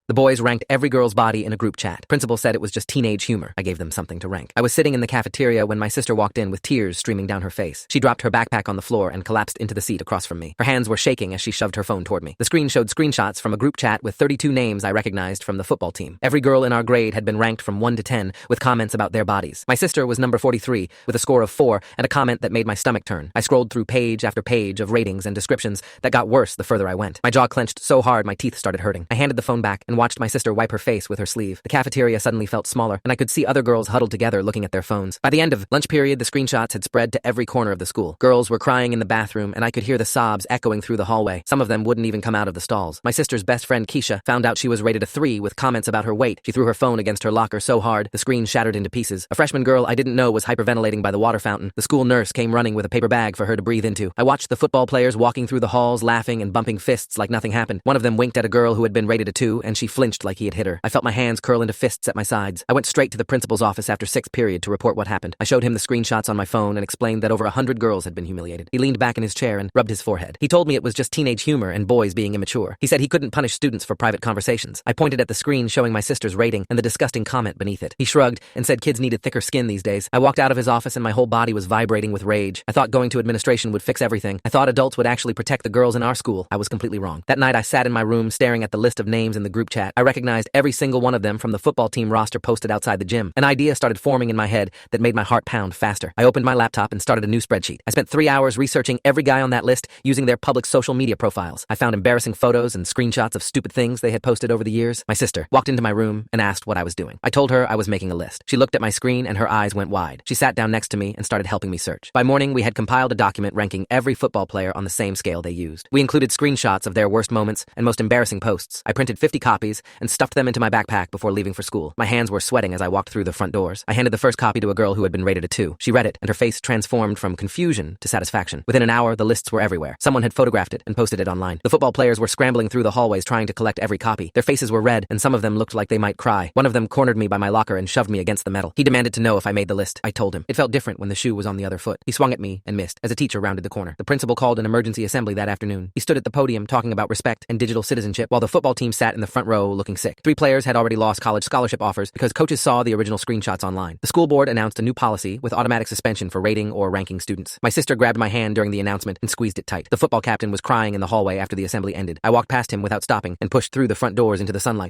The boys ranked every girl's body in a group chat. Principal said it was just teenage humor. I gave them something to rank. I was sitting in the cafeteria when my sister walked in with tears streaming down her face. She dropped her backpack on the floor and collapsed into the seat across from me. Her hands were shaking as she shoved her phone toward me. The screen showed screenshots from a group chat with 32 names I recognized from the football team. Every girl in our grade had been ranked from 1 to 10 with comments about their bodies. My sister was number 43 with a score of 4 and a comment that made my stomach turn. I scrolled through page after page of ratings and descriptions that got worse the further I went. My jaw clenched so hard my teeth started hurting. I handed the phone back and watched my sister wipe her face with her sleeve. The cafeteria suddenly felt smaller, and I could see other girls huddled together looking at their phones. By the end of lunch period, the screenshots had spread to every corner of the school. Girls were crying in the bathroom, and I could hear the sobs echoing through the hallway. Some of them wouldn't even come out of the stalls. My sister's best friend, Keisha, found out she was rated a 3 with comments about her weight. She threw her phone against her locker so hard, the screen shattered into pieces. A freshman girl I didn't know was hyperventilating by the water fountain. The school nurse came running with a paper bag for her to breathe into. I watched the football players walking through the halls, laughing and bumping fists like nothing happened. One of them winked at a girl who had been rated a 2, and she flinched like he had hit her. I felt my hands curl into fists at my sides. I went straight to the principal's office after 6th period to report what happened. I showed him the screenshots on my phone and explained that over 100 girls had been humiliated. He leaned back in his chair and rubbed his forehead. He told me it was just teenage humor and boys being immature. He said he couldn't punish students for private conversations. I pointed at the screen showing my sister's rating and the disgusting comment beneath it. He shrugged and said kids needed thicker skin these days. I walked out of his office and my whole body was vibrating with rage. I thought going to administration would fix everything. I thought adults would actually protect the girls in our school. I was completely wrong. That night I sat in my room staring at the list of names in the group chat. I recognized every single one of them from the football team roster posted outside the gym. An idea started forming in my head that made my heart pound faster. I opened my laptop and started a new spreadsheet. I spent 3 hours researching every guy on that list using their public social media profiles. I found embarrassing photos and screenshots of stupid things they had posted over the years. My sister walked into my room and asked what I was doing. I told her I was making a list. She looked at my screen and her eyes went wide. She sat down next to me and started helping me search. By morning, we had compiled a document ranking every football player on the same scale they used. We included screenshots of their worst moments and most embarrassing posts. I printed 50 copies and stuffed them into my backpack before leaving for school. My hands were sweating as I walked through the front doors. I handed the first copy to a girl who had been rated a 2. She read it, and her face transformed from confusion to satisfaction. Within an hour, the lists were everywhere. Someone had photographed it and posted it online. The football players were scrambling through the hallways trying to collect every copy. Their faces were red, and some of them looked like they might cry. One of them cornered me by my locker and shoved me against the metal. He demanded to know if I made the list. I told him. It felt different when the shoe was on the other foot. He swung at me and missed as a teacher rounded the corner. The principal called an emergency assembly that afternoon. He stood at the podium talking about respect and digital citizenship while the football team sat in the front row looking sick. 3 players had already lost college scholarship offers because coaches saw the original screenshots online. The school board announced a new policy with automatic suspension for rating or ranking students. My sister grabbed my hand during the announcement and squeezed it tight. The football captain was crying in the hallway after the assembly ended. I walked past him without stopping and pushed through the front doors into the sunlight.